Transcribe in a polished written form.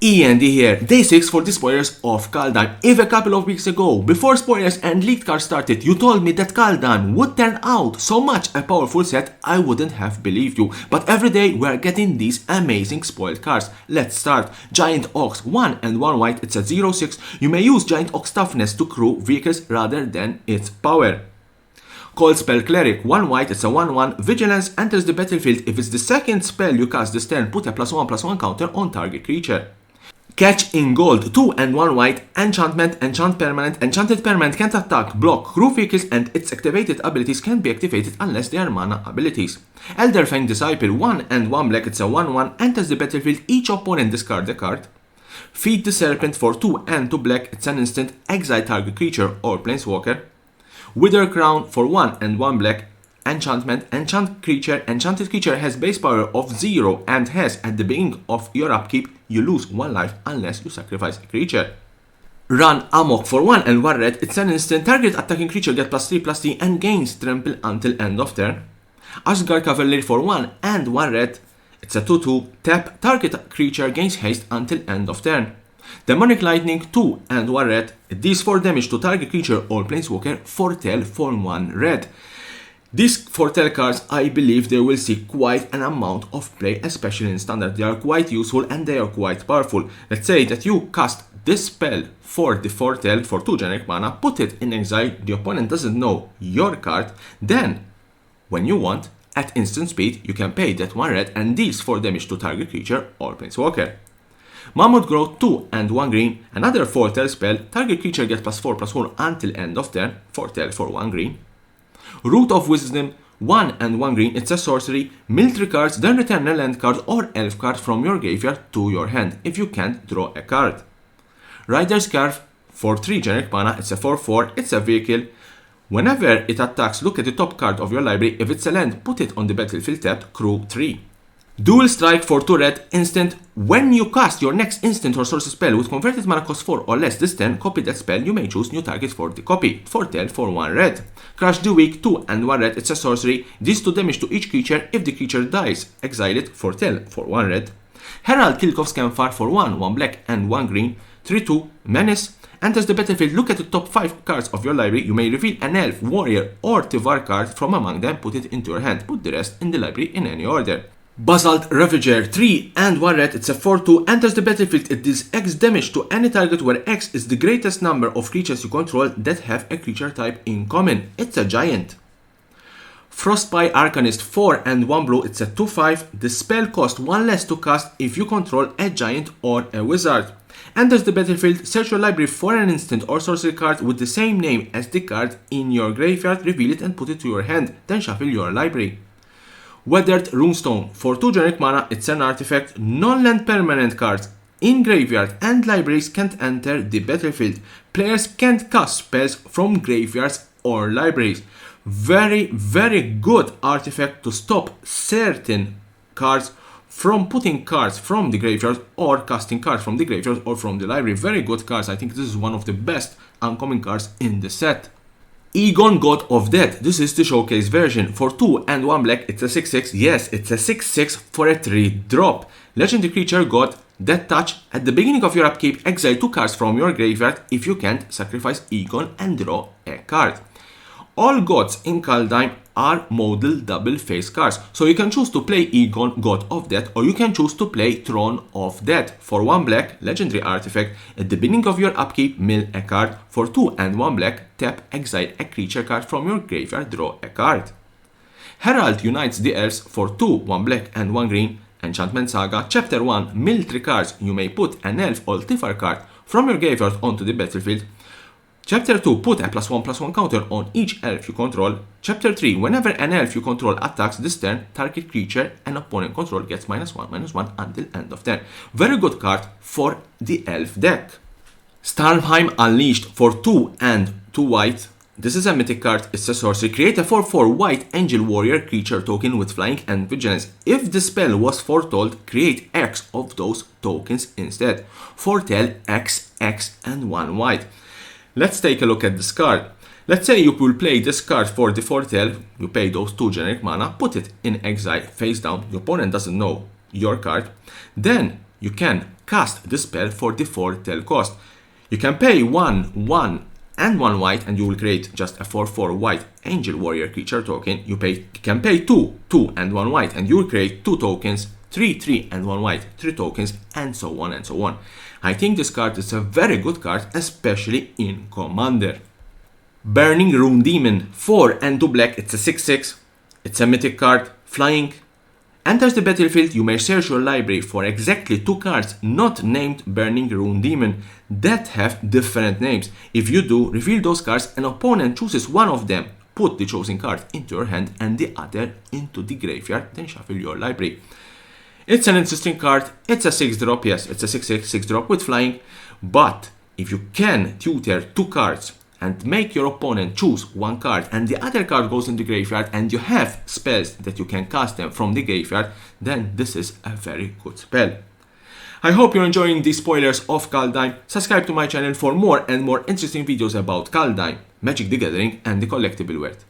E.N.D here, day 6 for the spoilers of Kaldheim. If a couple of weeks ago, before spoilers and leaked cards started, you told me that Kaldheim would turn out so much a powerful set, I wouldn't have believed you. But every day we are getting these amazing spoiled cards. Let's start. Giant Ox, 1 and 1 white, it's a 0/6. You may use Giant Ox toughness to crew vehicles rather than its power. Cold Spell Cleric, 1 white, it's a 1/1. Vigilance enters the battlefield. If it's the second spell you cast this turn, put a +1/+1 counter on target creature. Catch in Gold, 2 and 1 white, enchantment, enchant permanent. Enchanted permanent can't attack, block, crew vehicles, and its activated abilities can't be activated unless they are mana abilities. Elderfang Disciple, 1 and 1 black, it's a 1/1, enters the battlefield, each opponent discard a card. Feed the Serpent for 2 and 2 black, it's an instant, exile target creature or planeswalker. Wither Crown for 1 and 1 black, enchantment, enchanted creature has base power of 0 and has, at the beginning of your upkeep, you lose 1 life unless you sacrifice a creature. Run Amok for 1 and 1 red, it's an instant, target attacking creature gets +3/+3 and gains trample until end of turn. Asgard Cavalier for 1 and 1 red, it's a 2/2, tap, target creature gains haste until end of turn. Demonic Lightning, 2 and 1 red, it deals 4 damage to target creature or planeswalker. Foretell for 1 red. These Foretell cards, I believe they will see quite an amount of play, especially in Standard. They are quite useful and they are quite powerful. Let's say that you cast this spell for the Foretell for 2 generic mana, put it in exile, the opponent doesn't know your card, then, when you want, at instant speed, you can pay that 1 red and deals 4 damage to target creature or planeswalker. Mammoth Growth, 2 and 1 green, another Foretell spell, target creature gets +4/+1 until end of turn, Foretell for 1 green. Root of Wisdom, 1 and 1 green, it's a sorcery, military cards, then return a land card or elf card from your graveyard to your hand, if you can't draw a card. Rider's Scarf, for 3 generic mana, it's a 4/4, it's a vehicle. Whenever it attacks, look at the top card of your library, if it's a land, put it on the battlefield tapped, crew 3. Dual Strike for 2 red, instant, when you cast your next instant or sorcery spell with converted mana cost 4 or less this turn, copy that spell, you may choose new target for the copy. Foretell for 1 red. Crush the Weak, 2 and 1 red, it's a sorcery, deals 2 damage to each creature, if the creature dies, exile it, Foretell for 1 red. Herald Kilkov's Campfire for 1, 1 black and 1 green, 3/2, menace, enters the battlefield, look at the top 5 cards of your library, you may reveal an elf, warrior or Tivar card from among them, put it into your hand, put the rest in the library in any order. Basalt Ravager, 3 and 1 red, it's a 4/2, enters the battlefield, it deals X damage to any target where X is the greatest number of creatures you control that have a creature type in common. It's a giant. Frostbite Arcanist, 4 and 1 blue, it's a 2/5, the spell costs 1 less to cast if you control a giant or a wizard. Enters the battlefield, search your library for an instant or sorcery card with the same name as the card in your graveyard, reveal it and put it to your hand, then shuffle your library. Weathered Runestone, for 2 generic mana, it's an artifact, non-land permanent cards in graveyard and libraries can't enter the battlefield. Players can't cast spells from graveyards or libraries. Very, very good artifact to stop certain cards from putting cards from the graveyard or casting cards from the graveyard or from the library. Very good cards. I think this is one of the best uncommon cards in the set. E.N.D, God of Death, this is the showcase version. For 2 and 1 black, it's a 6/6. Yes, it's a 6/6 for a 3-drop. Legendary creature God, Death Touch. At the beginning of your upkeep, exile 2 cards from your graveyard. If you can't, sacrifice E.N.D and draw a card. All gods in Kaldheim are model double face cards, so you can choose to play E.N.D, God of Death, or you can choose to play Throne of Death. For 1 black, legendary artifact, at the beginning of your upkeep, mill a card. For 2 and 1 black, tap, exile a creature card from your graveyard, draw a card. Herald unites the elves. For 2, 1 black and 1 green, enchantment saga. Chapter 1, military cards, you may put an elf or Tifar card from your graveyard onto the battlefield. Chapter 2, put a +1/+1 counter on each elf you control. Chapter 3, whenever an elf you control attacks this turn, target creature an opponent control gets -1/-1 until end of turn. Very good card for the elf deck. Stormheim Unleashed, for 2 and 2 white. This is a mythic card, it's a sorcery. Create a 4/4 white angel warrior creature token with flying and vigilance. If the spell was foretold, create X of those tokens instead. Foretell X, X and 1 white. Let's take a look at this card. Let's say you will play this card for the Foretell, you pay those 2 generic mana, put it in exile face down, your opponent doesn't know your card. Then you can cast the spell for the Foretell cost. You can pay 1 and 1 white and you will create just a 4/4 white Angel Warrior creature token. You can pay 2 and 1 white and you will create 2 tokens, 3 and 1 white, 3 tokens, and so on and so on. I think this card is a very good card, especially in Commander. Burning Rune Demon, 4 and 2 black, it's a 6/6, it's a mythic card, flying. Enters the battlefield, you may search your library for exactly 2 cards not named Burning Rune Demon that have different names. If you do, reveal those cards, an opponent chooses one of them, put the chosen card into your hand and the other into the graveyard, then shuffle your library. It's an interesting card, it's a 6-drop, yes, it's a 6/6 with flying, but if you can tutor 2 cards and make your opponent choose 1 card and the other card goes in the graveyard and you have spells that you can cast them from the graveyard, then this is a very good spell. I hope you're enjoying these spoilers of Kaldheim. Subscribe to my channel for more and more interesting videos about Kaldheim, Magic the Gathering and the collectible world.